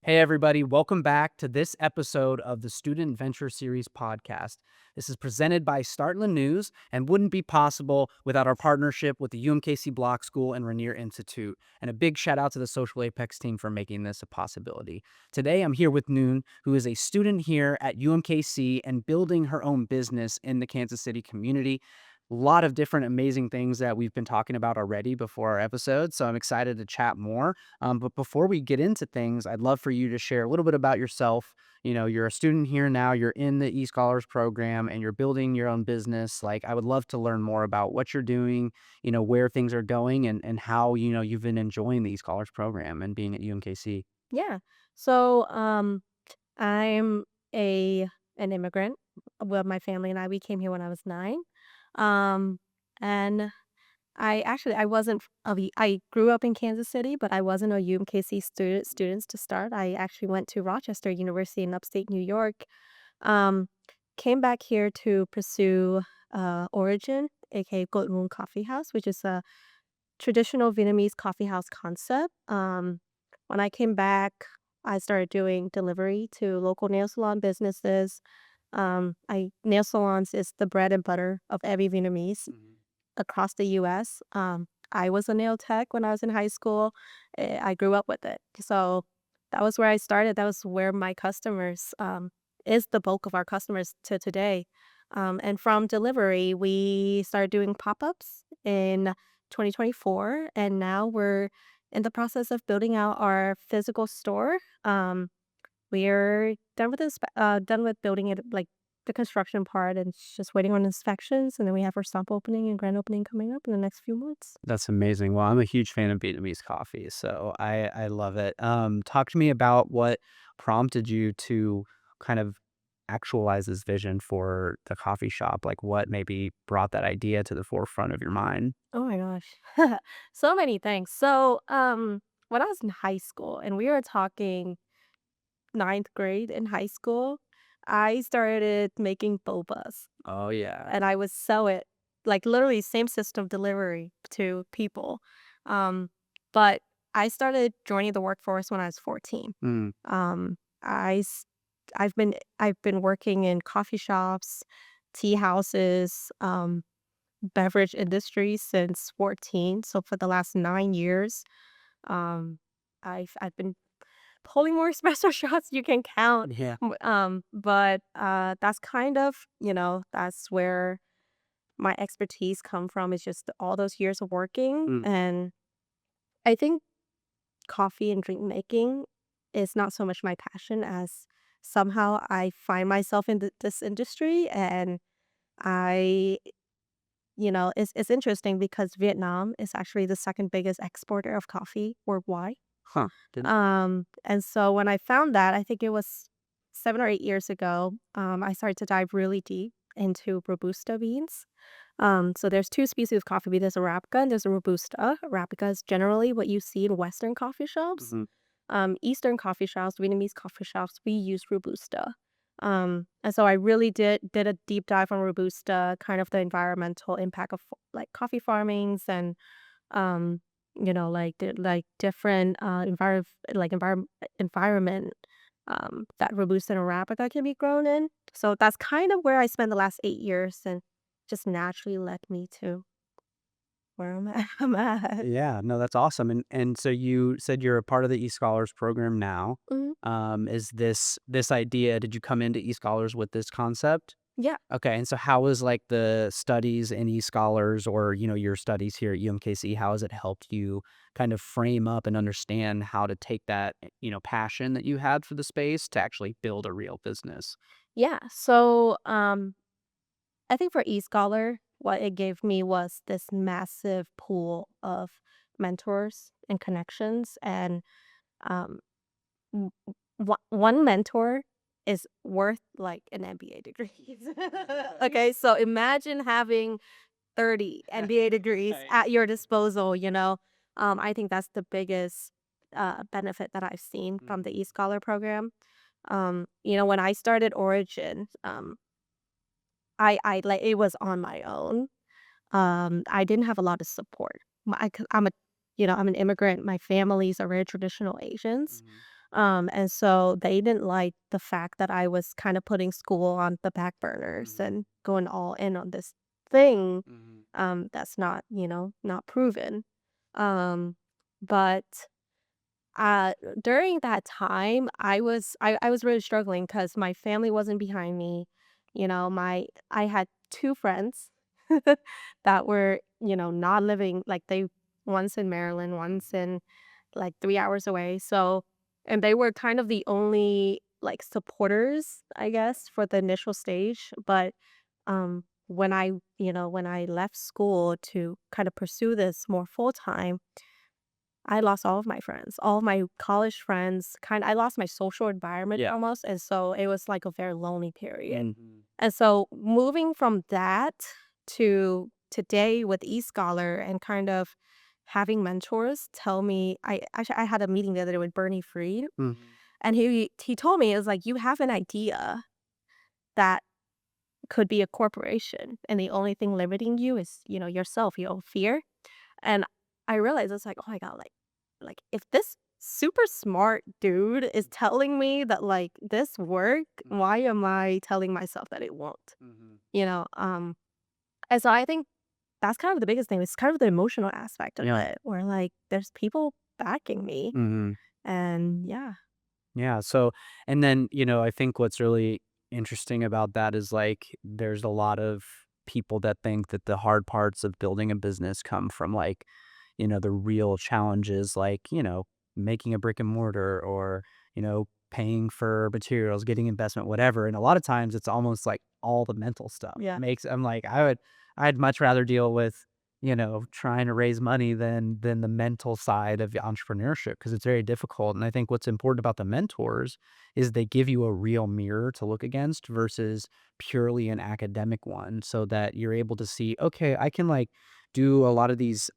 Hey, everybody, welcome back to this episode of the Student Venture Series podcast. This is presented by Startland News and wouldn't be possible without our partnership with the UMKC Block School and Rainier Institute. And a big shout out to the Social Apex team for making this a possibility. Today, I'm here with Nhung, who is a student here at UMKC and building her own business in the Kansas City community. A lot of different amazing things that we've been talking about already before our episode, so I'm excited to chat more. But before we get into things, I'd love for you to share a little bit about yourself. You know, you're a student here now, you're in the eScholars program, and you're building your own business. Like, I would love to learn more about what you're doing, where things are going, and how, you've been enjoying the eScholars program and being at UMKC. Yeah. So, I'm a an immigrant. Well, my family and we came here when I was 9. Um, and I wasn't I grew up in Kansas City, but I wasn't a UMKC students to start. I actually went to Rochester University in upstate New York. Um, Came back here to pursue Origin, aka Nhung Coffee House, which is a traditional Vietnamese coffee house concept. When I came back, I started doing delivery to local nail salon businesses. I Nail salons is the bread and butter of every Vietnamese Mhm. across the U.S. I was a nail tech when I was in high school. I grew up with it, so that was where I started. That was where my customers is the bulk of our customers to today. And from delivery, we started doing pop ups in 2024, and now we're in the process of building out our physical store. We're done with building it, like the construction part, and it's just waiting on inspections. And then we have our soft opening and grand opening coming up in the next few months. That's amazing. Well, I'm a huge fan of Vietnamese coffee, so I love it. Talk to me about what prompted you to kind of actualize this vision for the coffee shop. Like, what maybe brought that idea to the forefront of your mind? Oh my gosh, so many things. So, when I was in high school, and we were talking ninth grade in high school, I started making bobas, Oh yeah. and I would sell it, like, literally same system delivery to people. Um, but I started joining the workforce when I was 14. Mm. Um, I s I've been working in coffee shops, tea houses, beverage industry since 14. So for the last 9 years, um, I've been pulling more espresso shots you can count. Yeah. But that's kind of, that's where my expertise come from, is just all those years of working. Mm. And I think coffee and drink making is not so much my passion as somehow I find myself in this industry. And I it's interesting because Vietnam is actually the second biggest exporter of coffee worldwide. Huh. Didn't. And so when I found that, I think it was 7 or 8 years ago, I started to dive really deep into Robusta beans. So there's 2 species of coffee bean. There's Arabica and there's a Robusta. Arabica is generally what you see in Western coffee shops. Mhm. Eastern coffee shops, Vietnamese coffee shops, we use Robusta. And so I really did a deep dive on Robusta, kind of the environmental impact of like coffee farmings, and um, like different environment that Robusta and Arabica can be grown in. So that's kind of where I spent the last 8 years, and just naturally led me to where I'm at. Yeah, no, that's awesome. And so you said you're a part of the eScholars program now. Mhm. Is this idea, did you come into eScholars with this concept? Yeah. Okay, and so how was like the studies in eScholars or, your studies here at UMKC, how has it helped you kind of frame up and understand how to take that, passion that you had for the space to actually build a real business? Yeah. So, I think for eScholar, what it gave me was this massive pool of mentors and connections. And um, one mentor is worth like an MBA degree. Okay, so imagine having 30 MBA degrees Right. at your disposal. I think that's the biggest benefit that I've seen from the Mhm. eScholar program. When I started Origin, I like, it was on my own. I didn't have a lot of support. I'm a I'm an immigrant. My families are very traditional Asians. Mhm. And so they didn't like the fact that I was kind of putting school on the back burners Mhm. and going all in on this thing Mhm. that's not, not proven. Um, but uh during that time, I was really struggling because my family wasn't behind me. My I had two friends that were, not living like they one's in Maryland, one's in like 3 hours away. So and they were kind of the only like supporters, I guess, for the initial stage. But when I left school to kind of pursue this more full time, I lost all of my friends, all of my college friends. I lost my social environment Yeah. almost, and so it was like a very lonely period. Mhm. And so moving from that to today with eScholar and kind of having mentors tell me, I had a meeting the other day with Bernie Freed, Mhm. and he told me, it was like, you have an idea that could be a corporation, and the only thing limiting you is, yourself, your own fear. And I realized it's like, "Oh my god, like, if this super smart dude is telling me that, like, this work, Mhm. why am I telling myself that it won't?" Mhm. You know? And so I think that's kind of the biggest thing. It's kind of the emotional aspect of Yeah. it, where, like, there's people backing me, Mhm. and yeah. Yeah, so and then, I think what's really interesting about that is, like, there's a lot of people that think that the hard parts of building a business come from, like, the real challenges, like, making a brick and mortar or, paying for materials, getting investment, whatever, and a lot of times it's almost like all the mental stuff Yeah. makes I'm like, I'd much rather deal with, trying to raise money than the mental side of entrepreneurship because it's very difficult. And I think what's important about the mentors is they give you a real mirror to look against versus purely an academic one, so that you're able to see, okay, I can like do a lot of these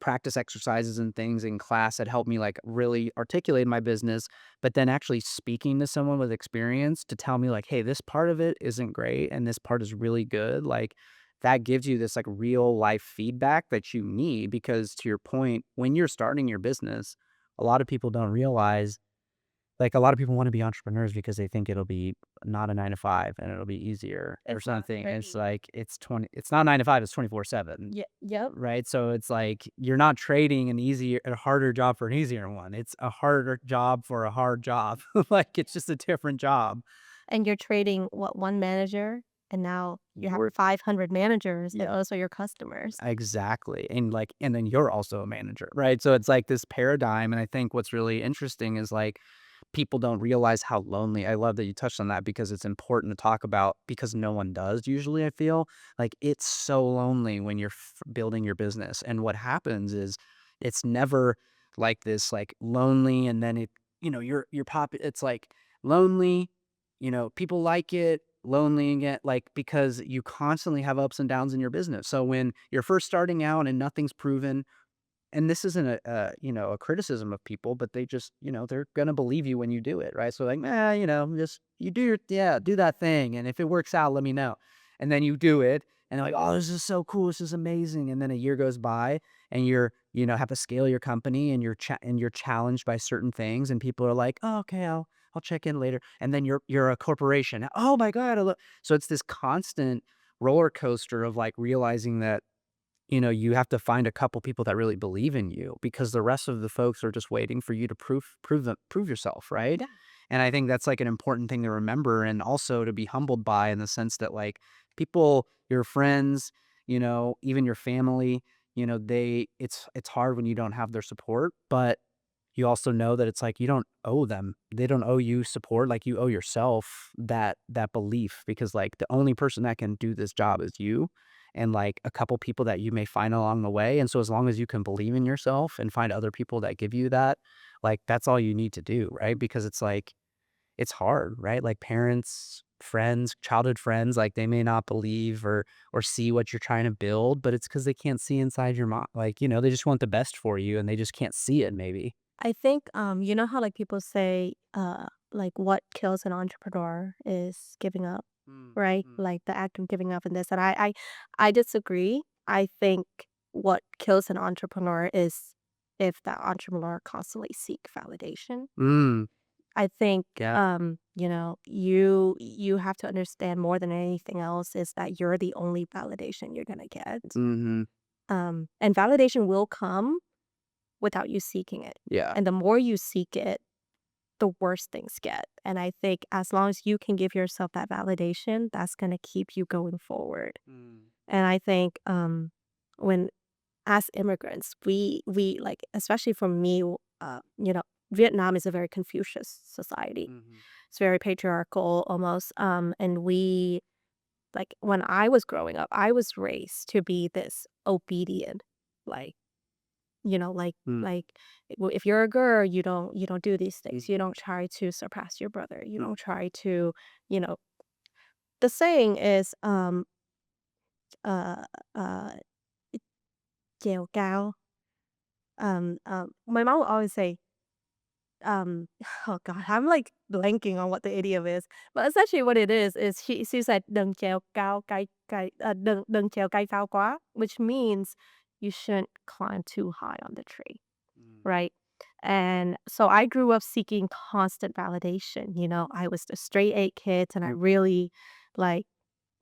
practice exercises and things in class that help me like really articulate my business, but then actually speaking to someone with experience to tell me like, hey, this part of it isn't great and this part is really good. Like that gives you this like real life feedback that you need because to your point, when you're starting your business, a lot of people don't realize like, a lot of people wanna be entrepreneurs because they think it'll be not a 9 to 5 and it'll be easier or It's not, something, and it's right? like, it's not 9 to 5, it's 24/7, Yeah, yep. right? So, it's like, you're not trading a harder job for an easier one, it's a harder job for a hard job, like, it's just a different job. And you're trading, what, one manager, and now you have You're 500 managers, and Yeah. those are your customers. Exactly, and, like and then you're also a manager, right? So, it's like this paradigm, and I think what's really interesting is, like, people don't realize how lonely I love that you touched on that because it's important to talk about because no one does usually, I feel. Like, it's so lonely when you're building your business, and what happens is it's never like this, like, lonely and then you're it's like lonely, people like it, lonely again, like, because you constantly have ups and downs in your business. So when you're first starting out and nothing's proven, and this isn't a criticism of people, but they just, they're gonna believe you when you do it, right? So like, "Nah, just you do that thing, and if it works out, let me know." And then you do it, and they're like, "Oh, this is so cool, this is amazing." And then a year goes by, and have to scale your company, and you're challenged by certain things, and people are like, "Oh, okay, I'll check in later." And then you're a corporation. "Oh my god, so it's this constant roller coaster of like realizing that you have to find a couple people that really believe in you because the rest of the folks are just waiting for you to prove yourself, right? Yeah. And I think that's like an important thing to remember and also to be humbled by in the sense that like people, your friends, even your family, it's hard when you don't have their support, but you also know that it's like you don't owe them. They don't owe you support, like you owe yourself that belief because like the only person that can do this job is you and like a couple people that you may find along the way. And so as long as you can believe in yourself and find other people that give you that, like that's all you need to do, right? Because it's like it's hard, right? Like parents, friends, childhood friends, like they may not believe or see what you're trying to build, but it's because they can't see inside your mind. Like, they just want the best for you and they just can't see it maybe. I think, you know how, like, people say, like, what kills an entrepreneur is giving up, Mm, right? mm, Like, the act of giving up and this, and I disagree. I think what kills an entrepreneur is if that entrepreneur constantly seek validation. Mm. I think, Yeah. you have to understand more than anything else is that you're the only validation you're gonna get. Mhm. And validation will come without you seeking it. Yeah. And the more you seek it, the worse things get. And I think as long as you can give yourself that validation, that's gonna keep you going forward. Mm. And I think, when as immigrants, we like, especially for me, Vietnam is a very Confucius society. Mhm. It's very patriarchal almost. And we like when I was growing up, I was raised to be this obedient, like, Mm. if you're a girl, you don't do these things. You Mhm. don't try to surpass your brother. You Mm. don't try to, you know. The saying is, uh, uh, "Dẻo cao." My mom will always say, oh god, I'm like blanking on what the idiom is, but essentially what it is she said "đừng trèo cao đừng trèo cây cao quá," which means you shouldn't climb too high on the tree, Mm. right? And so I grew up seeking constant validation. I was the straight A kid, and I really like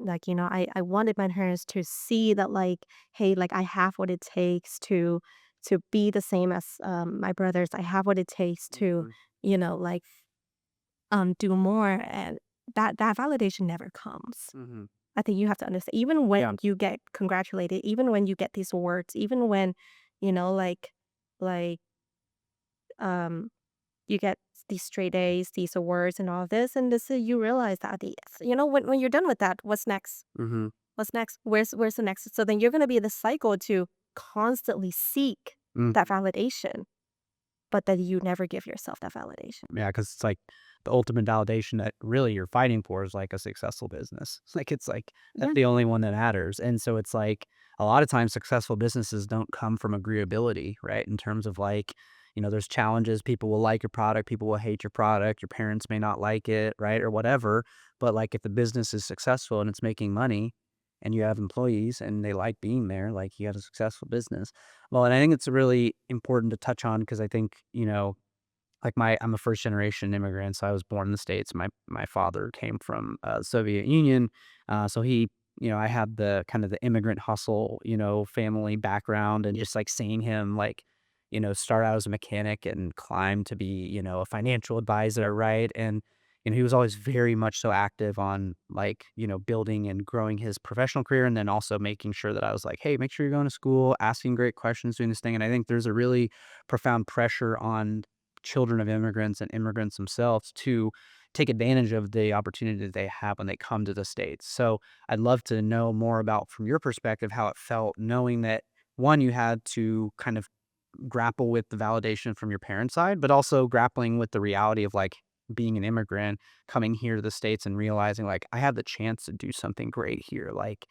I wanted my parents to see that, like, hey, like, I have what it takes to be the same as my brothers. I have what it takes to, Mhm. like, do more, and that validation never comes. Mhm. I think you have to understand, even Yeah. when you get congratulated, even when you get these awards, even when, like um you get these straight A's, these awards, and all this, and you realize that when you're done with that, what's next? Mhm. What's next? Where's the next? So then you're gonna be in the cycle to constantly seek Mm. that validation, but then you never give yourself that validation. Yeah, because it's like the ultimate validation that really you're fighting for is like a successful business. It's like that's Yeah. the only one that matters. And so it's like a lot of times successful businesses don't come from agreeability, right? In terms of like, there's challenges. People will like your product, people will hate your product, your parents may not like it, right? Or whatever. But like if the business is successful and it's making money and you have employees and they like being there, like you have a successful business. Well, and I think it's really important to touch on because I think, like I'm a first generation immigrant, so I was born in the States. My father came from Soviet Union, so I had the kind of the immigrant hustle, family background, and just like seeing him like, start out as a mechanic and climb to be, a financial advisor, right? And he was always very much so active on like, building and growing his professional career, and then also making sure that I was like, hey, make sure you're going to school, asking great questions, doing this thing. And I think there's a really profound pressure on children of immigrants and immigrants themselves to take advantage of the opportunity that they have when they come to the States. So I'd love to know more about, from your perspective, how it felt knowing that one, you had to kind of grapple with the validation from your parents' side, but also grappling with the reality of like being an immigrant coming here to the States and realizing like I have the chance to do something great here. Like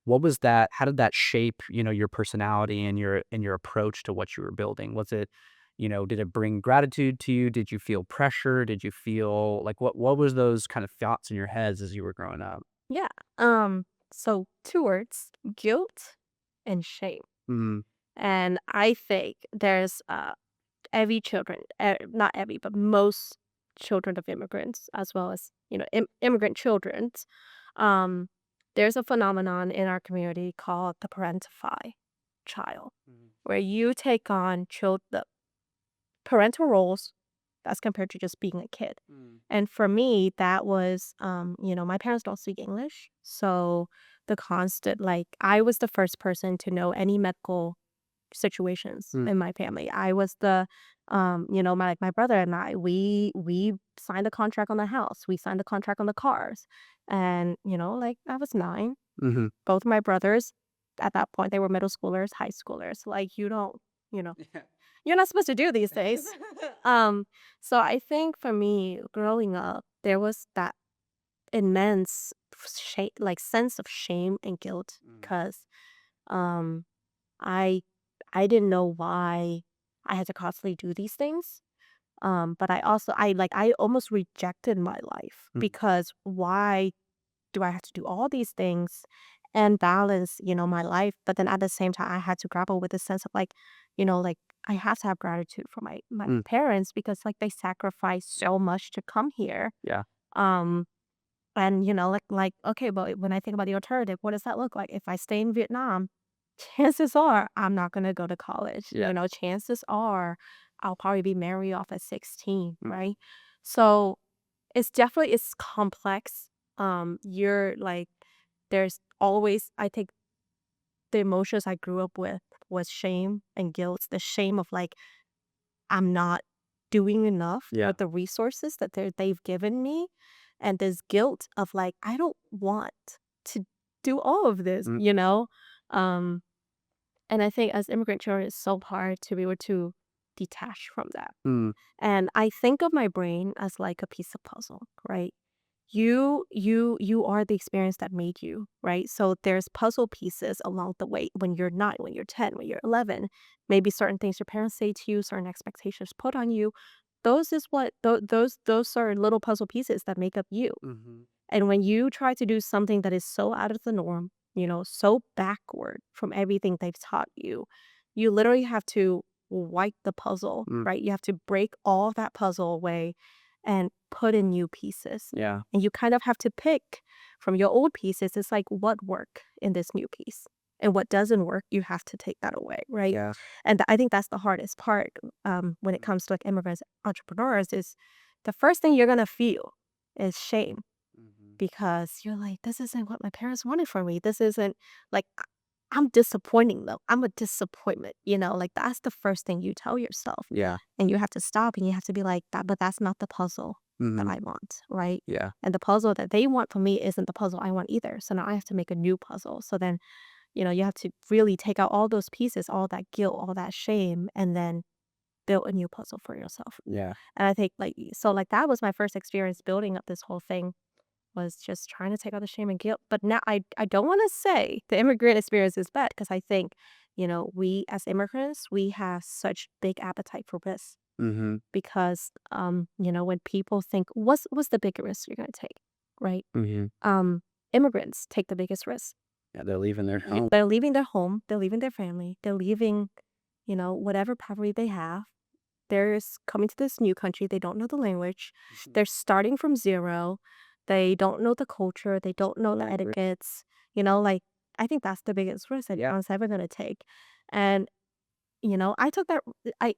what was that? How did that shape, your personality and your approach to what you were building? Was it, did it bring gratitude to you? Did you feel pressure? Did you feel like what was those kind of thoughts in your heads as you were growing up? Yeah. So two words: guilt and shame. Mm. And I think there's every children, not every, but most children of immigrants, as well as immigrant children. Um, there's a phenomenon in our community called the parentify child, Mm. where you take on the parental roles as compared to just being a kid. Mm. And for me, that was, my parents don't speak English. So the constant, like, I was the first person to know any medical situations Mm. in my family. I was my brother and I, we signed a contract on the house. We signed a contract on the cars. And, like, I was 9. Mhm. Both my brothers, at that point, they were middle schoolers, high schoolers. Like, you know, Yeah. you're not supposed to do these days. Um, so I think for me, growing up, there was that immense like sense of shame and guilt Mm. because um, I I didn't know why I had to constantly do these things. But I almost rejected my life Mm. because why do I have to do all these things and balance, my life. But then at the same time, I had to grapple with the sense of like, like I have to have gratitude for my Mm, parents because like they sacrificed so much to come here. yeah. Um, and like okay, but when I think about the alternative, what does that look like? If I stay in Vietnam, chances are I'm not gonna go to college. Yeah. Chances are I'll probably be married off at 16, Mm, right? So it's complex. You're like there's always I think the emotions I grew up with was shame and guilt. The shame of like I'm not doing enough yeah. with the resources that they've given me, and this guilt of like I don't want to do all of this, Mm, Um, and I think as immigrant children, it's so hard to be able to detach from that. mm, And I think of my brain as like a piece of puzzle, right? You are the experience that made you, right? So there's puzzle pieces along the way when you're 9, when you're 10, when you're 11, maybe certain things your parents say to you, certain expectations put on you. Those is what those are little puzzle pieces that make up you. mhm. And when you try to do something that is so out of the norm, so backward from everything they've taught you, you literally have to wipe the puzzle, Mm, right? You have to break all that puzzle away and put in new pieces. yeah. And you kind of have to pick from your old pieces. It's like what work in this new piece and what doesn't work, you have to take that away, right? Yeah. And I think that's the hardest part when it comes to like immigrants, entrepreneurs, is the first thing you're gonna feel is shame Mhm. because you're like, "This isn't what my parents wanted for me. This isn't like I'm disappointing them. I'm a disappointment." Like that's the first thing you tell yourself. Yeah. And you have to stop and you have to be like, that, but that's not the puzzle that Mhm. I want, right? Yeah. And the puzzle that they want for me isn't the puzzle I want either. So now I have to make a new puzzle. So then, you have to really take out all those pieces, all that guilt, all that shame, and then build a new puzzle for yourself. Yeah. And I think like that was my first experience building up this whole thing was just trying to take out the shame and guilt. But now I don't want to say the immigrant experience is bad because I think, we as immigrants, we have such big appetite for risk Mhm. because when people think what's the biggest risk you're going to take, right? Mhm. Um Immigrants take the biggest risk. Yeah, they're leaving their home. They're leaving their home, they're leaving their family, they're leaving, whatever poverty they have. They're coming to this new country, they don't know the language, Mhm. they're starting from 0, they don't know the culture, they don't know the Language. etiquettes, like, I think that's the biggest risk that Yeah. anyone's ever gonna take, and, I took that I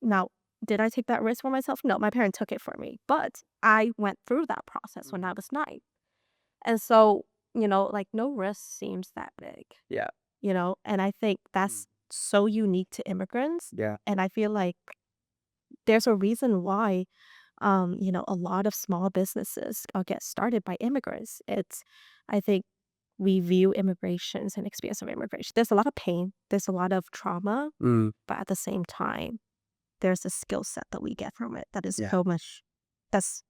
now, did I take that risk for myself? No, my parents took it for me, but I went through that process when I Mhm. was 9, and so, like, no risk seems that big, Yeah. and I think Mm. that's so unique to immigrants, Yeah. and I feel like there's a reason why a lot of small businesses get started by immigrants. I think we view immigration as an experience of immigration. There's a lot of pain, there's a lot of trauma, Mm. but at the same time, there's a skill set that we get from it that is Yeah. so much, that's,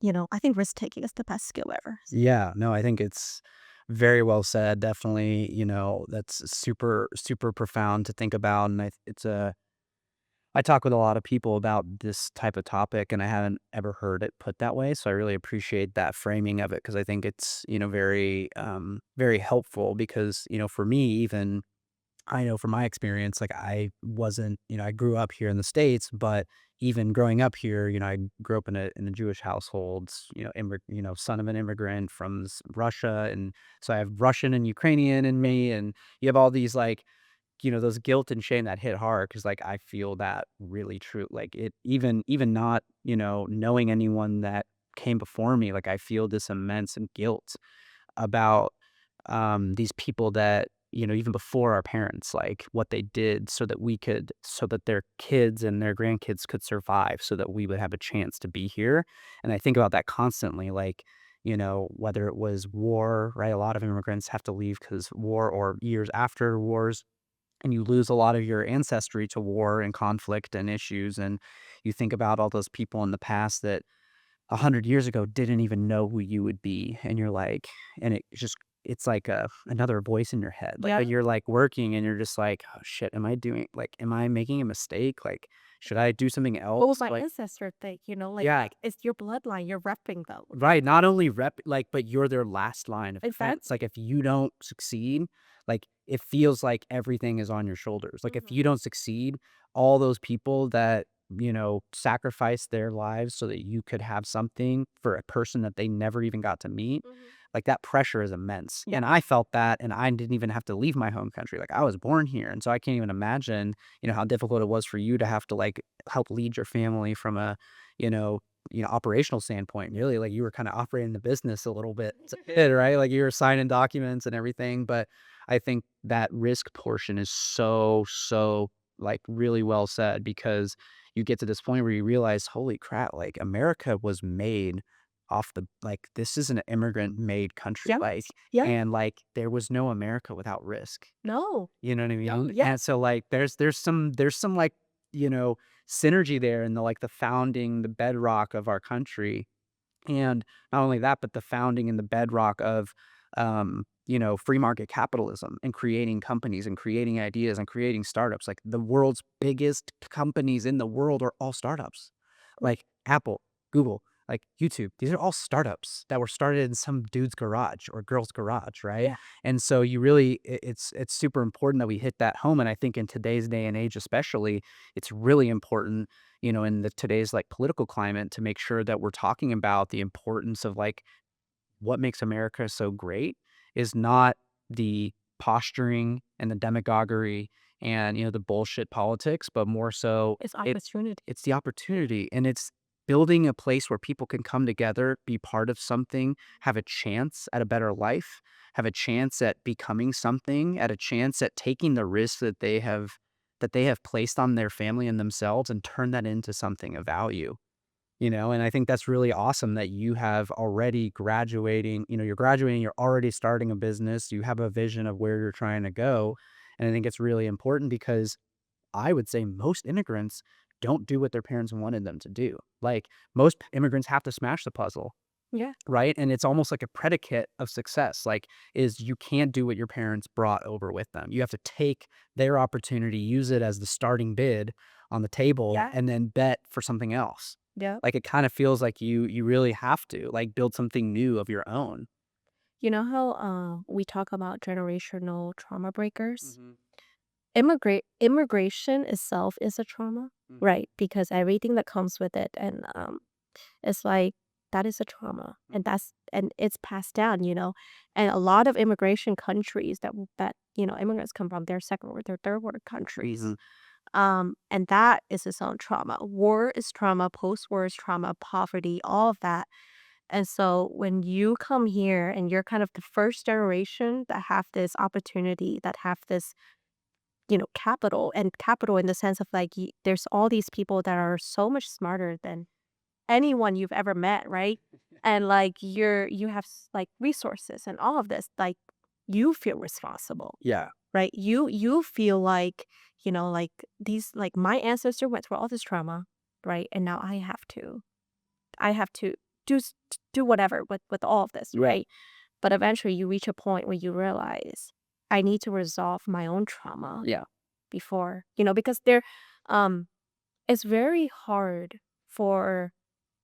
I think risk taking is the best skill ever. Yeah, no, I think it's very well said. Definitely, that's super, super profound to think about. And I talk with a lot of people about this type of topic, and I haven't ever heard it put that way. So I really appreciate that framing of it because I think it's, very, very helpful because, for me, even I know from my experience, like I wasn't, I grew up here in the States, but even growing up here, I grew up in a Jewish household, son of an immigrant from Russia. And so I have Russian and Ukrainian in me. And you have all these like, those guilt and shame that hit hard because like I feel that really true. Like it even not, knowing anyone that came before me, like I feel this immense guilt about these people that, even before our parents, like what they did so that their kids and their grandkids could survive so that we would have a chance to be here. And I think about that constantly, like, whether it was war, right? A lot of immigrants have to leave because war or years after wars, and you lose a lot of your ancestry to war and conflict and issues. And you think about all those people in the past that 100 years ago didn't even know who you would be. And you're like, and it just it's like another voice in your head. Like Yeah. you're like working and you're just like, oh shit, am I making a mistake? Like, should I do something What would else? my Like, ancestor think? yeah, Like it's your bloodline. You're repping them. right. Not only but you're their last line of defense. Exactly. Like, if you don't succeed, like, it feels like everything is on your shoulders. Like, if Hmm. you don't succeed, all those people that, sacrificed their lives so that you could have something for a person that they never even got to meet, Hmm. like, that pressure is immense. Yeah. And I felt that, and I didn't even have to leave my home country. Like, I was born here. And so I can't even imagine, how difficult it was for you to have to, like, help lead your family from a, you know, operational standpoint, really, like, you were kinda operating the business a little bit as a kid, right? Like, you were signing documents and everything, but I think that risk portion is so, so, like, really well said because you get to this point where you realize, "Holy crap, like, America was made this is an immigrant-made country, Yeah. like, Yeah. and, like, there was no America without risk." No. You know what I mean? Yeah. And so, like, there's some, like, you know, synergy there in the founding, the bedrock of our country. And not only that, but the founding and the bedrock of, free market capitalism and creating companies and creating ideas and creating startups. Like, the world's biggest companies in the world are all startups. Like Apple, Google, like YouTube. These are all startups that were started in some dude's garage or girl's garage, right? Yeah. And so you really, it's super important that we hit that home. And I think in today's day and age, especially, it's really important, in the today's like political climate, to make sure that we're talking about the importance of, like, what makes America so great is not the posturing and the demagoguery and, the bullshit politics, but more so It's it opportunity. it's the opportunity, and it's building a place where people can come together, be part of something, have a chance at a better life, have a chance at becoming something, at a chance at taking the risks that they have placed on their family and themselves and turn that into something of value. And I think that's really awesome that you have already graduating, you're graduating, you're already starting a business, you have a vision of where you're trying to go. And I think it's really important because I would say most immigrants don't do what their parents wanted them to do. Like, most immigrants have to smash the puzzle, Yeah. right? And it's almost like a predicate of success. Like, is you can't do what your parents brought over with them. You have to take their opportunity, use it as the starting bid on the table, Yeah. and then bet for something else. Yeah. Like, it kind of feels like you really have to, like, build something new of your own. You know how we talk about generational trauma breakers? Mhm, Immigration itself is a trauma, mhm, right? Because everything that comes with it, and it's like that is a trauma, and mhm, it's passed down, and a lot of immigration countries that immigrants come from, they're second world, they're third world countries, mhm, and that is its own trauma. War is trauma, post-war is trauma, poverty, all of that. And so when you come here and you're kind of the first generation that have this opportunity, that have this, capital, and capital in the sense of like there's all these people that are so much smarter than anyone you've ever met, right? And like you have like resources and all of this, like you feel responsible, yeah. right? You feel like, like these, like my ancestor went through all this trauma, right? And now I have to do do whatever with all of this, Yeah. right? But eventually you reach a point where you realize I need to resolve my own trauma Yeah. before, because um it's very hard for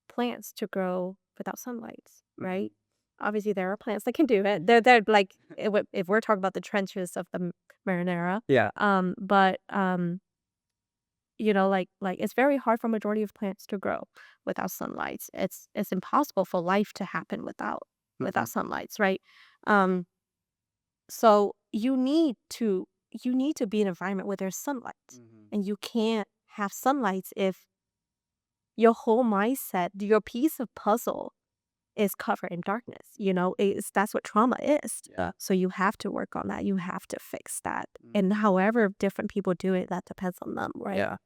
plants to grow without sunlight, Mhm. right? Obviously there are plants that can do it. They're like, if we're talking about the trenches of the marinara, Yeah. but like it's very hard for majority of plants to grow without sunlight. It's impossible for life to happen without Mhm, sunlight, right? Um, so you need to be in an environment where there's sunlight, mhm. and you can't have sunlight if your whole mindset, your piece of puzzle is covered in darkness. That's what trauma is. Yeah. So you have to work on that. You have to fix that. Mhm. And however different people do it, that depends on them, right? Yeah.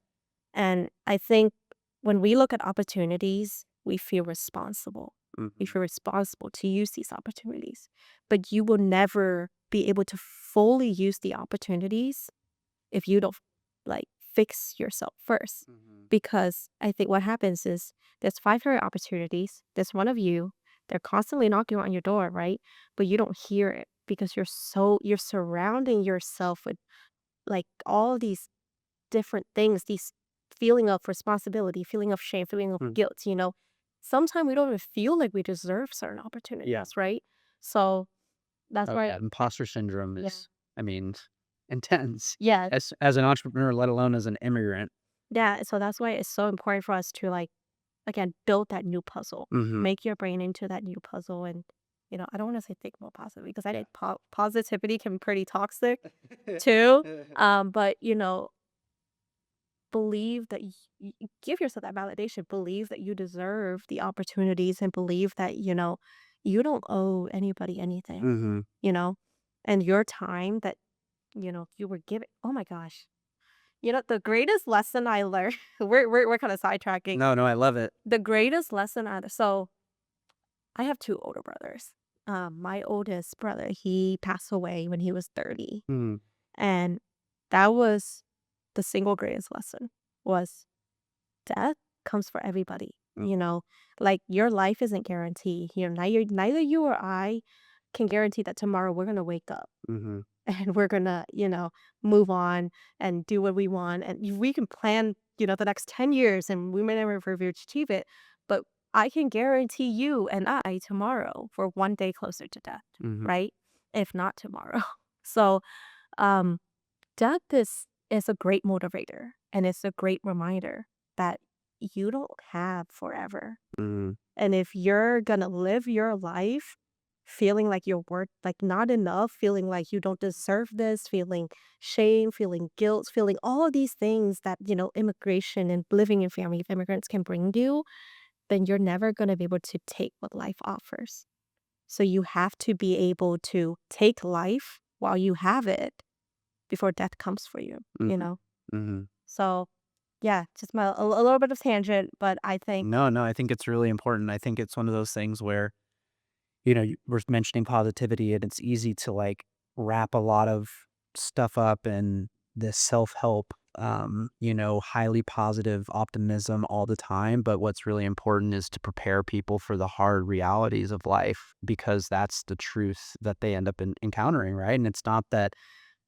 And I think when we look at opportunities, we feel responsible. We Mhm. feel responsible to use these opportunities. But you will never be able to fully use the opportunities if you don't like fix yourself first. Mhm. Because I think what happens is there's 500 opportunities, there's one of you, they're constantly knocking on your door, right? But you don't hear it. because you're surrounding yourself with like all these different things, these feeling of responsibility, feeling of shame, feeling of Mm. guilt. Sometimes we don't even feel like we deserve certain Yeah. opportunities, right? So that's Oh, why yeah, imposter syndrome yeah. is, I mean, intense Yeah. as an entrepreneur, let alone as an immigrant. Yeah. So that's why it's so important for us to like again build that new puzzle. Mhm. Make your brain into that new puzzle and I don't want to say think more positive because I Yeah. think positivity can be pretty toxic too. But believe that give yourself that validation, believe that you deserve the opportunities and believe that you don't owe anybody anything, Mhm. you know and your time that you were given. Oh my gosh, the greatest lesson I learned we're kind of sidetracking. No, no, I love it. The greatest lesson so I have two older brothers. My oldest brother, he passed away when he was 30, Mhm. and that was the single greatest lesson was death comes for everybody. Like your life isn't guaranteed. Neither you or I can guarantee that tomorrow we're gonna wake up Mhm. and we're gonna, move on and do what we want. And we can plan, the next 10 years and we may never achieve it. But I can guarantee you and I tomorrow we're one day closer to death, Mhm. right? If not tomorrow. So um death is a great motivator and it's a great reminder that you don't have forever. Mhm. And if you're gonna live your life feeling like you're worth like not enough, feeling like you don't deserve this, feeling shame, feeling guilt, feeling all of these things that, immigration and living in family of immigrants can bring you, then you're never gonna be able to take what life offers. So you have to be able to take life while you have it before death comes for you, you Mhm. know? Mhm. So, yeah, just a little bit of tangent, but I think No, no, I think it's really important. I think it's one of those things where, we're mentioning positivity and it's easy to like wrap a lot of stuff up in this self-help, highly positive optimism all the time. But what's really important is to prepare people for the hard realities of life because that's the truth that they end up encountering, right? And it's not that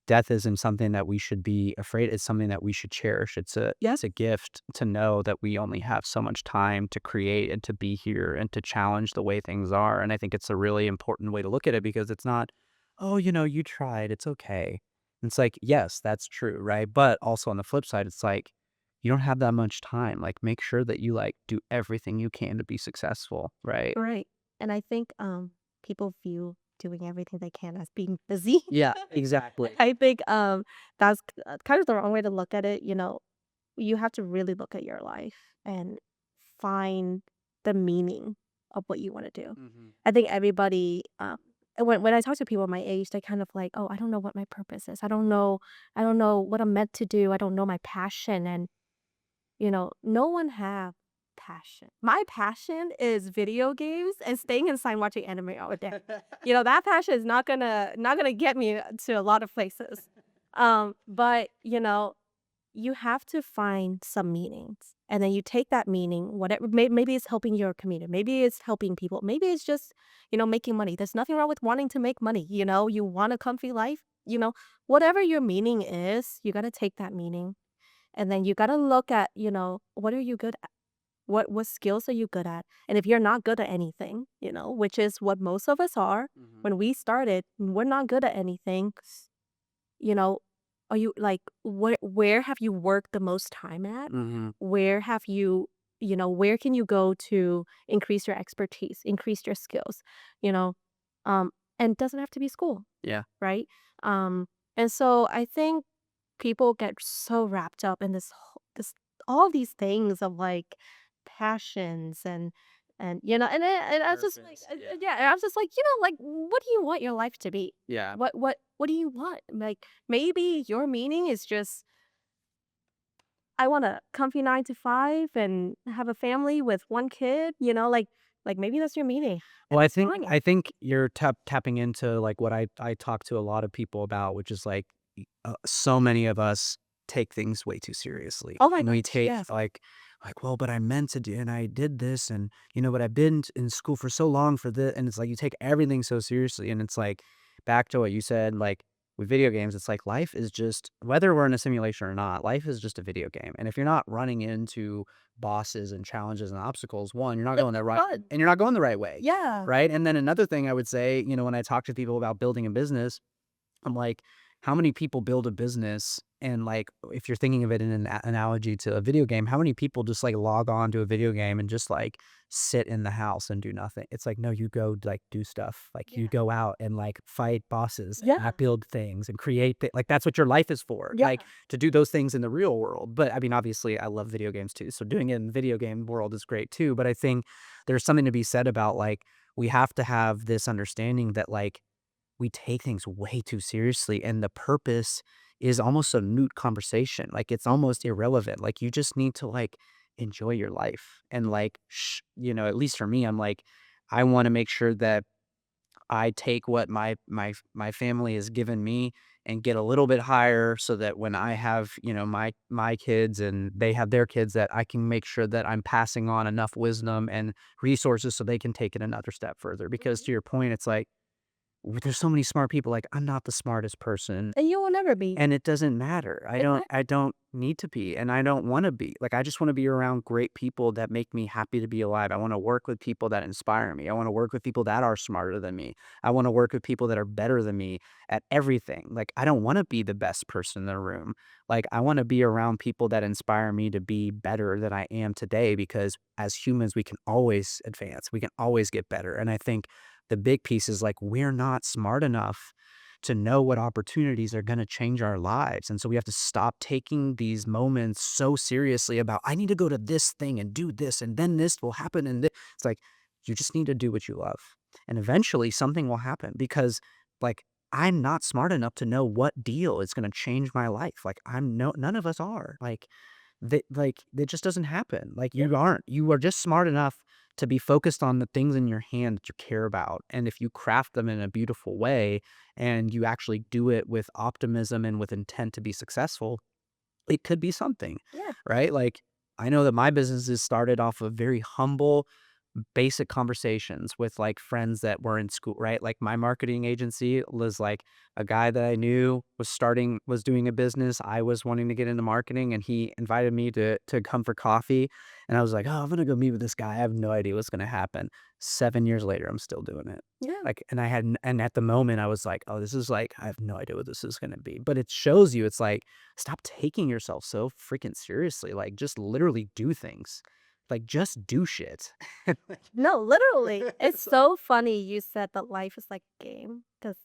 death isn't something that we should be afraid. It's something that we should cherish. yeah, It's a gift to know that we only have so much time to create and to be here and to challenge the way things are. And I think it's a really important way to look at it because it's not, oh, you tried, it's okay. It's like, yes, that's true, right? But also on the flip side, it's like you don't have that much time. Like make sure that you like do everything you can to be successful, right? right. And I think people view doing everything they can as being busy. Yeah, exactly. I think that's kind of the wrong way to look at it. You have to really look at your life and find the meaning of what you want to do. Hmm. I think everybody, when I talk to people my age, they kind of like, oh, I don't know what my purpose is. I don't know what I'm meant to do. I don't know my passion, and no one have passion. My passion is video games and staying inside watching anime all day. That passion is not gonna get me to a lot of places. But you have to find some meanings. And then you take that meaning, whatever, maybe it's helping your community, maybe it's helping people, maybe it's just, making money. There's nothing wrong with wanting to make money. You want a comfy life, whatever your meaning is, you got to take that meaning. And then you got to look at, what are you good at? What skills are you good at? And if you're not good at anything, which is what most of us are, Hmm. when we started, we're not good at anything, you know, are you like where have you worked the most time at? Hmm. Where have you, where can you go to increase your expertise, increase your skills, you know? Um and it doesn't have to be school, Yeah. right? Um and so I think people get so wrapped up in this all these things of like passions and I was just like Purpose. Yeah. yeah, and I was just like like what do you want your life to be? Yeah. What do you want? Like maybe your meaning is just I want a comfy 9 to 5 and have a family with one kid, like maybe that's your meaning, Well, and I that's think fine. I think you're tapping into like what I talk to a lot of people about, which is like so many of us take things way too seriously, Oh my and we gosh, take yes. like well, but I meant to do, and I did this, and but I've been in school for so long for this, and it's like you take everything so seriously, and it's like back to what you said, like with video games, it's like life is just, whether we're in a simulation or not, life is just a video game. And if you're not running into bosses and challenges and obstacles, one, you're not It's going the right, fun. and you're not going the right way. Yeah. Right. And then another thing I would say, when I talk to people about building a business, I'm like, how many people build a business? And like, if you're thinking of it in an analogy to a video game, how many people just like log on to a video game and just like sit in the house and do nothing? It's like, no, you go like do stuff. Like you Yeah. go out and like fight bosses Yeah. and build things and create like that's what your life is for. Yeah. Like to do those things in the real world. But I mean, obviously I love video games too. So doing it in the video game world is great too. But I think there's something to be said about like we have to have this understanding that like we take things way too seriously and the purpose is almost a moot conversation. Like it's almost irrelevant. Like you just need to like enjoy your life and like at least for me, I'm like I want to make sure that I take what my family has given me and get a little bit higher so that when I have, my kids and they have their kids, that I can make sure that I'm passing on enough wisdom and resources so they can take it another step further. Because Mhm. to your point, it's like there's so many smart people, like, I'm not the smartest person, And you will never be. and it doesn't matter. I don't Exactly. I don't need to be, and I don't wanna be. Like, I just wanna be around great people that make me happy to be alive. I wanna work with people that inspire me. I wanna work with people that are smarter than me. I wanna work with people that are better than me at everything. Like, I don't wanna be the best person in the room. Like, I wanna be around people that inspire me to be better than I am today because as humans, we can always advance. We can always get better, and I think the big piece is, like, we're not smart enough to know what opportunities are gonna change our lives, and so we have to stop taking these moments so seriously about, "I need to go to this thing and do this, and then this will happen, and it's like, you just need to do what you love, and eventually something will happen because, like, I'm not smart enough to know what deal is gonna change my life, like, I'm no none of us are, like, it just doesn't happen, like, Yeah. you aren't. You are just smart enough to be focused on the things in your hand that you care about, and if you craft them in a beautiful way and you actually do it with optimism and with intent to be successful, it could be something, Yeah. right? Like, I know that my businesses started off of very humble, basic conversations with like friends that were in school, right? Like my marketing agency was like a guy that I knew was doing a business. I was wanting to get into marketing and he invited me to come for coffee. And I was like, oh, I'm gonna go meet with this guy. I have no idea what's gonna happen. 7 years later, I'm still doing it. Yeah. Like, and at the moment I was like, oh, this is like, I have no idea what this is gonna be. But it shows you, it's like, stop taking yourself so freaking seriously. Like, just literally do things. Like, just do shit. Like, No, literally. It's so so funny you said that life is like a game because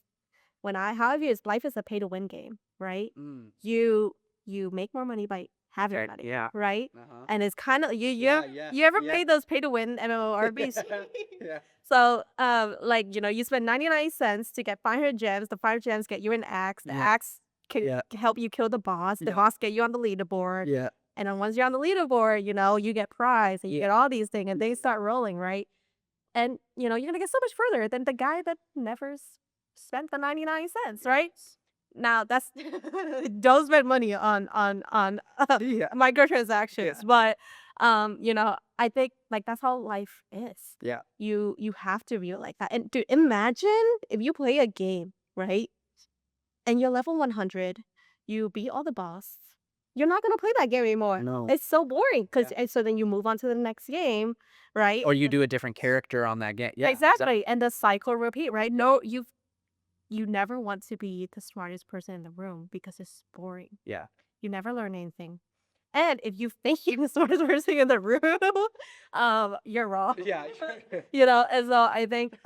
how I view it is life is a pay to win game, right? mm, You you make more money by having money, yeah. right? Uh-huh. And it's kind of Yeah, yeah, you ever yeah. played those pay to win MMORPGs? Yeah. So, like, you spend 99 cents to get 500 gems. The 500 gems get you an axe. The Yeah. axe can Yeah. help you kill the boss. The Yeah. boss get you on the leaderboard. Yeah. And then once you're on the leaderboard, you get prize and you Yeah. get all these things and things start rolling, right? And, you're gonna get so much further than the guy that never spent the 99 cents, right? Now that's don't spend money on Yeah. microtransactions, Yeah. but I think like that's how life is. Yeah. You have to view it like that. And dude, imagine if you play a game, right? And you're level 100, you beat all the boss. You're not gonna play that game anymore. No. It's so boring Yeah. and so then you move on to the next game, right? Or you do a different character on that game. Yeah. Exactly. And the cycle repeat, right? No, you never want to be the smartest person in the room because it's boring. Yeah. You never learn anything. And if you think you're the smartest person in the room, you're wrong. Yeah. And so I think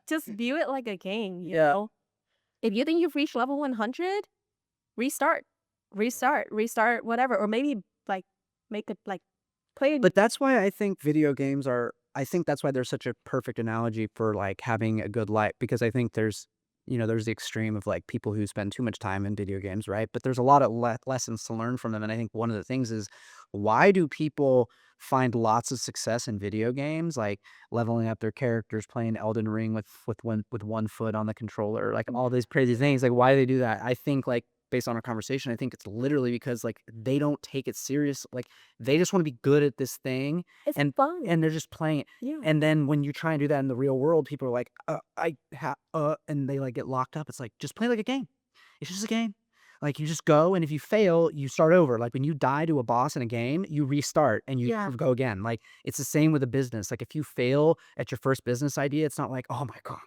just view it like a game, you Yeah. know? If you think you've reached level 100, restart. Restart whatever. Or maybe like make it like play But that's why I think video games are I think that's why they're such a perfect analogy for, like, having a good life because I think there's the extreme of, like, people who spend too much time in video games, right? But there's a lot of lessons to learn from them, and I think one of the things is, why do people find lots of success in video games, like leveling up their characters, playing Elden Ring with one foot on the controller, like, all these crazy things, like, why do they do that? I think, like, based on our conversation, I think it's literally because like they don't take it serious. Like they just want to be good at this thing, It's and fun. they're just playing it. Yeah. And then when you try and do that in the real world, people are like, and they like get locked up. It's like just play like a game. It's just a game. Like you just go, and if you fail, you start over. Like when you die to a boss in a game, you restart and you Yeah. go again. Like it's the same with a business. Like if you fail at your first business idea, it's not like, oh my God,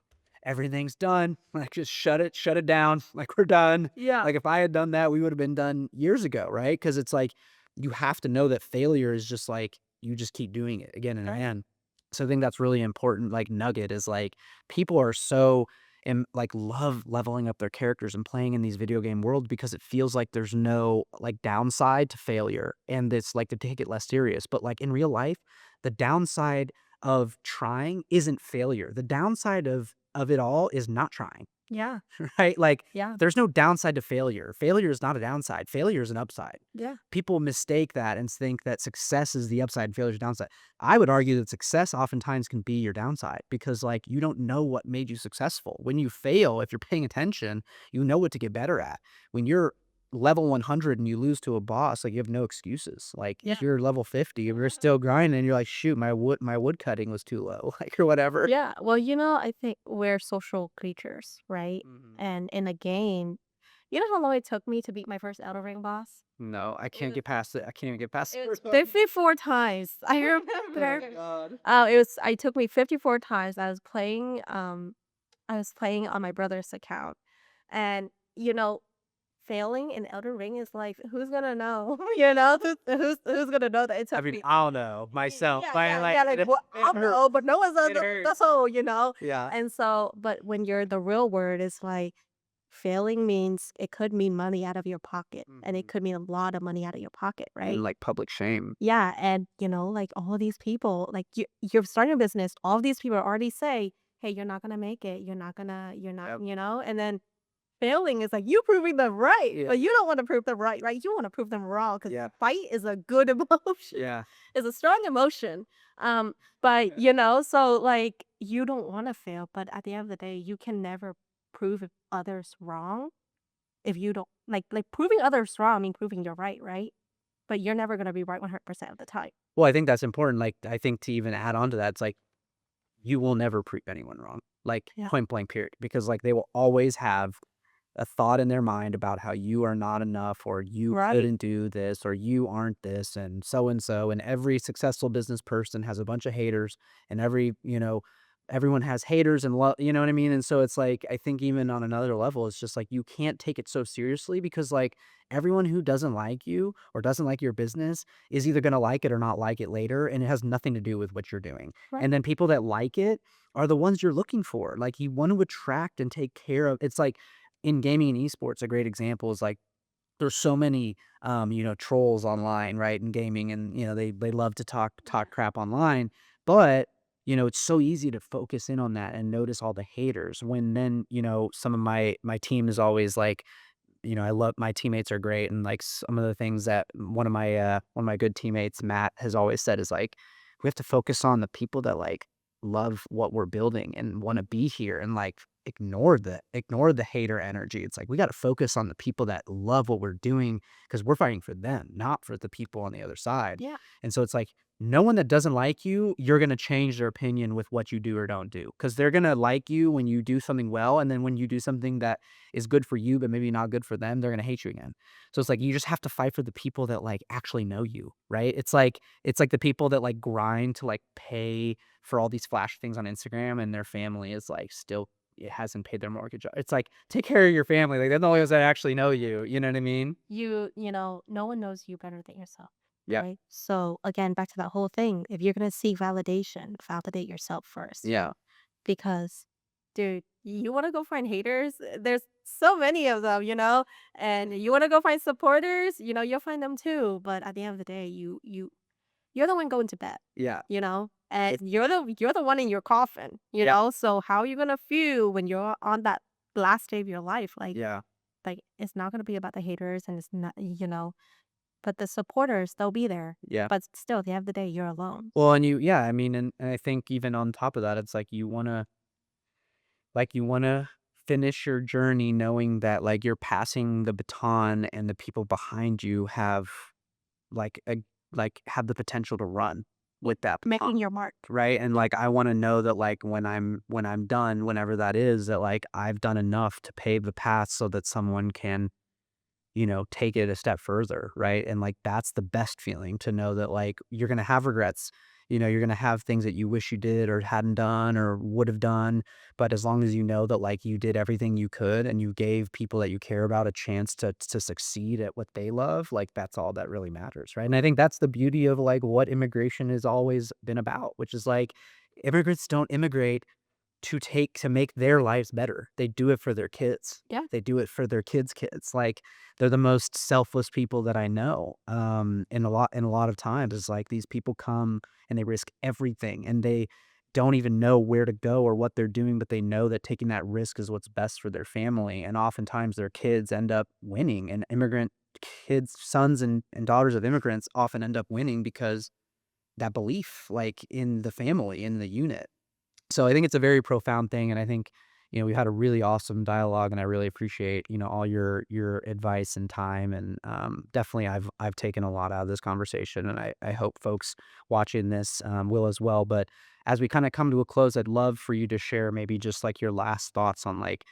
everything's done. Like just shut it down. Like we're done. Yeah. Like if I had done that, we would have been done years ago, right? Because it's like you have to know that failure is just like you just keep doing it again and Right. again. So I think that's really important. Like nugget is like people are so and like love leveling up their characters and playing in these video game worlds because it feels like there's no like downside to failure and it's like to take it less serious. But like in real life, the downside of trying isn't failure. The downside of it all is not trying. Yeah. Right? Like, Yeah. there's no downside to failure. Failure is not a downside. Failure is an upside. Yeah. People mistake that and think that success is the upside and failure is the downside. I would argue that success oftentimes can be your downside because, like, you don't know what made you successful. When you fail, if you're paying attention, you know what to get better at. When you're level 100 and you lose to a boss, like, you have no excuses. Like, Yeah. if you're level 50, if you're still grinding, you're like, shoot, my wood cutting was too low, like, or whatever. Yeah. Well, I think we're social creatures, right? Mhm. And in a game, you know how long it took me to beat my first Elder Ring boss? No, I It can't was get past it. I can't even get past the it was first one. 54 times. I Oh remember. my god. It took me 54 times. I was playing on my brother's account. And failing in Elder Ring is like, who's gonna know? Who's gonna know that it I took mean, me. I'll know myself. Yeah, I yeah, like yeah. Like, well, it I'll hurt. know, but no one's It gonna hurt. that's all. Yeah. And so, but when you're the real word is like failing means it could mean money out of your pocket, and it Mhm. could mean a lot of money out of your pocket, And right? like public shame. Yeah, and like all these people, like you're starting a business, all these people already say, "Hey, you're not gonna make it. You're not," Yep. and then failing is like you proving them right, Yeah. but you don't want to prove them right, right? You want to prove them wrong because Yeah. fight is a good emotion, Yeah. is a strong emotion. But so like you don't want to fail, but at the end of the day, you can never prove others wrong if you don't like proving others wrong. I mean, proving you're right, right? But you're never gonna be right 100% of the time. Well, I think that's important. Like, I think to even add on to that, it's like you will never prove anyone wrong. Like Yeah. point blank period. Because like they will always have a thought in their mind about how you are not enough or you Right. couldn't do this or you aren't this and so and so. And every successful business person has a bunch of haters and everyone has haters and you know what I mean? And so it's like, I think even on another level, it's just like, you can't take it so seriously because like everyone who doesn't like you or doesn't like your business is either going to like it or not like it later. And it has nothing to do with what you're doing. Right. And then people that like it are the ones you're looking for. Like you want to attract and take care of. It's like, in gaming and esports, a great example is like there's so many trolls online, right? In gaming and they love to talk crap online. But it's so easy to focus in on that and notice all the haters when then, some of my team is always like, I love my teammates are great and like some of the things that one of my good teammates, Matt, has always said is like we have to focus on the people that like love what we're building and want to be here and like ignore the hater energy. It's like we got to focus on the people that love what we're doing because we're fighting for them, not for the people on the other side. Yeah. And so it's like no one that doesn't like you, you're going to change their opinion with what you do or don't do because they're going to like you when you do something well. And then when you do something that is good for you, but maybe not good for them, they're going to hate you again. So it's like you just have to fight for the people that like actually know you, right? It's like the people that like grind to like pay for all these flash things on Instagram and their family is like still it hasn't paid their mortgage. It's like take care of your family. Like they're the only ones that actually know you. You know what I mean? No one knows you better than yourself, Yeah. right? So again, back to that whole thing. If you're gonna seek validation, validate yourself first. Yeah. Because, dude, you wanna go find haters? There's so many of them, and you wanna go find supporters, you'll find them too. But at the end of the day, you're the one going to bed, Yeah. and you're the one in your coffin, Yeah. So how are you gonna feel when you're on that last day of your life? Yeah. Like it's not gonna be about the haters, and it's not, but the supporters, they'll be there. Yeah. But still, at the end of the day, you're alone. Well, and yeah, I mean, and I think even on top of that, it's like you wanna finish your journey knowing that like you're passing the baton and the people behind you have like a have the potential to run with that baton, Making your mark. right? And like I want to know that like when I'm done, whenever that is, that like I've done enough to pave the path so that someone can, take it a step further, right? And like that's the best feeling, to know that like you're gonna have regrets. You're gonna have things that you wish you did or hadn't done or would have done. But as long as you know that like you did everything you could and you gave people that you care about a chance to succeed at what they love, like that's all that really matters, right? And I think that's the beauty of like what immigration has always been about, which is like immigrants don't immigrate to make their lives better. They do it for their kids. Yeah. They do it for their kids' kids. Like they're the most selfless people that I know. In a lot of times it's like these people come and they risk everything and they don't even know where to go or what they're doing, but they know that taking that risk is what's best for their family. And oftentimes their kids end up winning, and immigrant kids, sons and daughters of immigrants often end up winning because that belief like in the family, in the unit. So I think it's a very profound thing, and I think, we had a really awesome dialogue, and I really appreciate, all your advice and time, and definitely I've taken a lot out of this conversation, and I hope folks watching this will as well. But as we kind of come to a close, I'd love for you to share maybe just like your last thoughts on like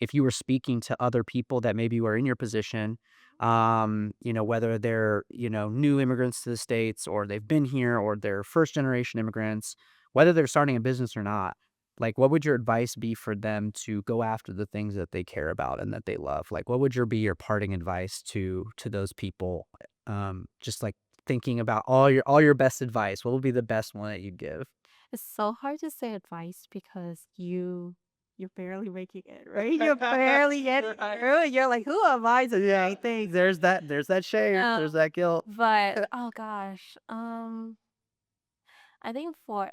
if you were speaking to other people that maybe were in your position, whether they're, new immigrants to the States or they've been here or they're first generation immigrants, whether they're starting a business or not, like what would your advice be for them to go after the things that they care about and that they love? Like what would your parting advice to those people? Just like thinking about all your best advice, what would be the best one that you'd give? It's so hard to say advice because you're barely making it, right? You're barely getting through it. You're like, who am I to Yeah. say things? There's that shame, there's that guilt. But oh gosh, I think for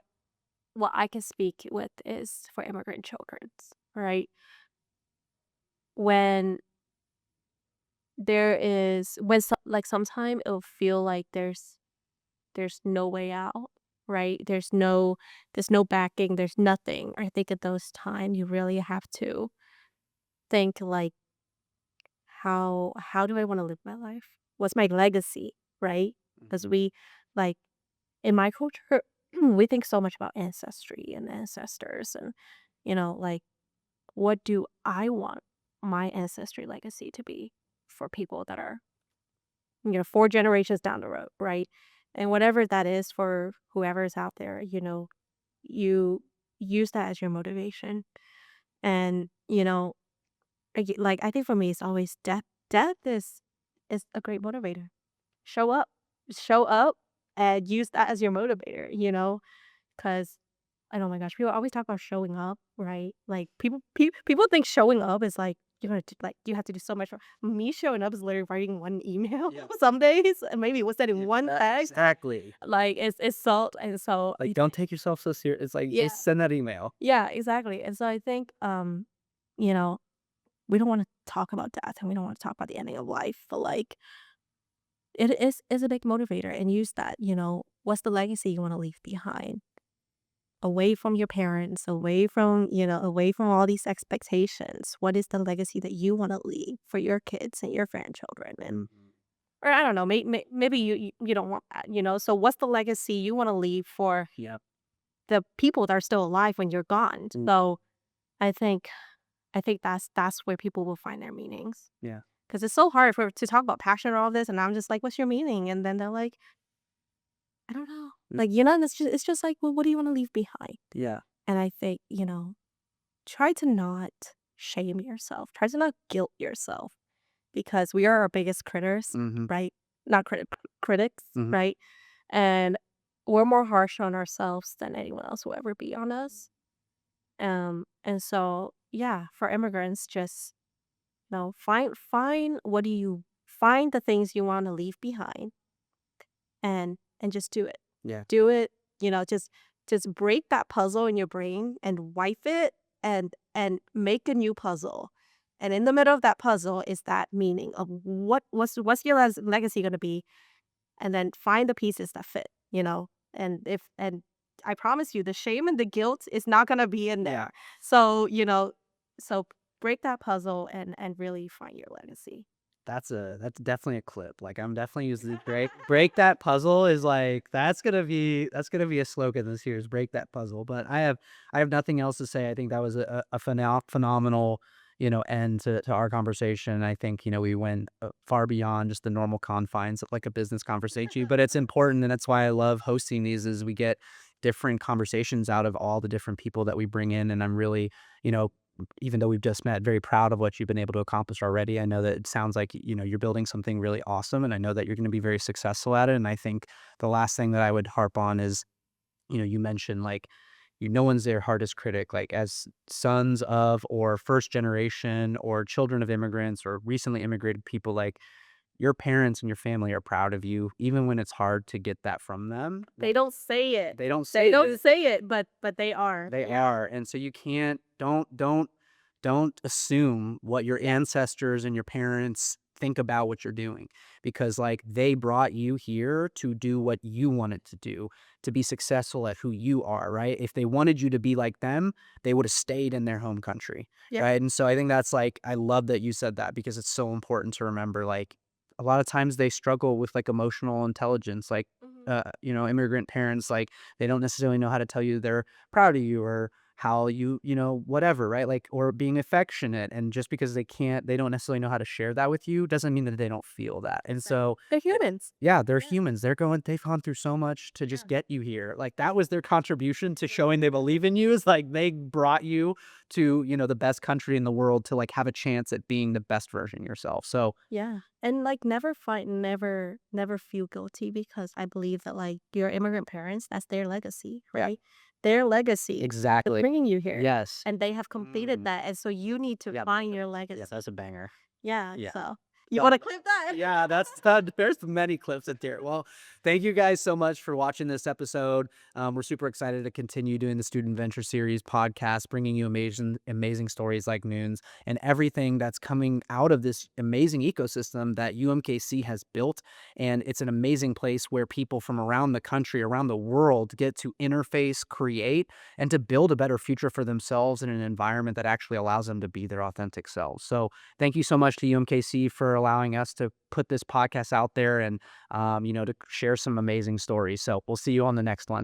what I can speak with is for immigrant children, right? When like sometime it'll feel like there's no way out, right? There's no backing, there's nothing. I think at those times you really have to think like how do I want to live my life? What's my legacy, right? Because Mhm. we like in my culture we think so much about ancestry and ancestors and like what do I want my ancestry legacy to be for people that are 4 generations down the road, right? And whatever that is for whoever's out there, you use that as your motivation. And, I think for me, it's always death. Death is a great motivator. Show up, show up, and use that as your motivator. Because oh my gosh, people always talk about showing up, right? Like people think showing up is like you have to do so much. Me showing up is literally writing one email Yeah. some days, and maybe what's that in one text. Exactly. Like it's salt, and so Like don't take yourself so serious. It's like yeah, just send that email. yeah, exactly. And so I think you know, we don't want to talk about death, and we don't want to talk about the ending of life, but like it is a big motivator, and use that. What's the legacy you want to leave behind? Away from your parents, away from all these expectations. What is the legacy that you want to leave for your kids and your grandchildren? And Mhm. or I don't know, maybe you don't want that. So what's the legacy you want to leave for Yep. the people that are still alive when you're gone? Mm. So I think that's where people will find their meanings. Yeah. Because it's so hard to talk about passion and all this, and I'm just like, what's your meaning? And then they're like, I don't know. Mm. Like, and it's just like, well, what do you want to leave behind? Yeah. And I think, try to not shame yourself. Try to not guilt yourself because we are our biggest critters, Mhm. right? Not critics, Mhm. right? And we're more harsh on ourselves than anyone else will ever be on us. And so yeah, for immigrants, just find the things you want to leave behind and just do it. Yeah. Do it, just break that puzzle in your brain and wipe it and make a new puzzle. And in the middle of that puzzle is that meaning of what's your legacy going to be, and then find the pieces that fit. And I promise you the shame and the guilt is not going to be in Yeah. there. So, so break that puzzle and really find your legacy. That's definitely a clip. Like I'm definitely using the break that puzzle is like that's gonna be a slogan this year is break that puzzle. But I have nothing else to say. I think that was a phenomenal end to our conversation. I think we went far beyond just the normal confines of like a business conversation. But it's important, and that's why I love hosting these. Is we get different conversations out of all the different people that we bring in, and I'm really you know even though we've just met, very proud of what you've been able to accomplish already. I know that it sounds like, you're building something really awesome, and I know that you're going to be very successful at it. And I think the last thing that I would harp on is, you mentioned like, no one's their hardest critic. Like as sons of, or first generation, or children of immigrants, or recently immigrated people, like your parents and your family are proud of you, even when it's hard to get that from them. They don't say it. They don't They say don't it. say it, but they are. They Yeah. are, and so you can't don't assume what your ancestors and your parents think about what you're doing, because, like, they brought you here to do what you wanted to do, to be successful at who you are, right? If they wanted you to be like them, they would've stayed in their home country, Yep. right? And so I think that's, like I love that you said that because it's so important to remember, like, a lot of times they struggle with, like, emotional intelligence, like, Mhm. immigrant parents, like, they don't necessarily know how to tell you they're proud of you or how whatever, right? Like, or being affectionate. And just because they don't necessarily know how to share that with you doesn't mean that they don't feel that. And Right. so, They're eh, humans. yeah, they're Yeah. humans. They've gone through so much to Yeah. just get you here. Like, that was their contribution to showing they Right. believe in you is like they brought you to, the best country in the world to like have a chance at being the best version of yourself. So, Yeah. And like never fight, never feel guilty because I believe that like your immigrant parents, that's their legacy, yeah, right? Their legacy is exactly. bringing you here. Yes. And they have completed Mm. that. And so you need to Yeah. find your Yes, legacy. that's a banger. Yeah. Yeah. So you No, want to clip that? yeah, that's there's many clips in there. Well, thank you guys so much for watching this episode. We're super excited to continue doing the Student Venture Series podcast, bringing you amazing stories like Noon's and everything that's coming out of this amazing ecosystem that UMKC has built. And it's an amazing place where people from around the country, around the world, get to interface, create, and to build a better future for themselves in an environment that actually allows them to be their authentic selves. So thank you so much to UMKC for allowing us to put this podcast out there and, to share some amazing stories. So we'll see you on the next one.